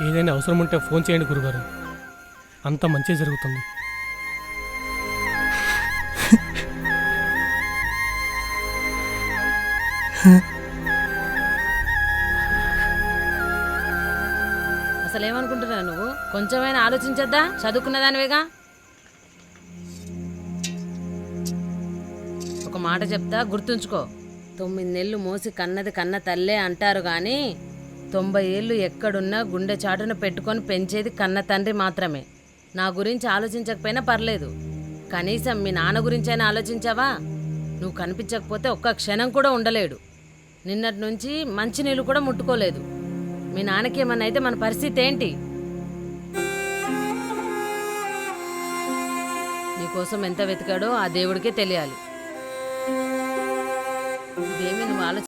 ఏదైనా అవసరం ఉంటే ఫోన్ చేయండి గురుగారు, అంత మంచి జరుగుతుంది. అసలేమనుకుంటున్నావు నువ్వు? కొంచెమైనా ఆలోచించద్దా? చదువుకున్న దానివేగా. ఒక మాట చెప్తా, గుర్తుంచుకో. 9 నెలలు మోసి కన్నది కన్న తల్లే అంటారు కానీ 90 ఏళ్ళు ఎక్కడున్నా గుండె చాటున పెట్టుకొని పెంచేది కన్న తండ్రి మాత్రమే. నా గురించి ఆలోచించకపోయినా పర్లేదు, కనీసం మీ నాన్న గురించైనా ఆలోచించావా? నువ్వు కనిపించకపోతే ఒక్క క్షణం కూడా ఉండలేడు. నిన్నటి నుంచి మంచినీళ్ళు కూడా ముట్టుకోలేదు. మీ నాన్నకి ఏమన్నా అయితే మన పరిస్థితి ఏంటి? నీకోసం ఎంత వెతికాడో ఆ దేవుడికే తెలియాలి. ఇదేం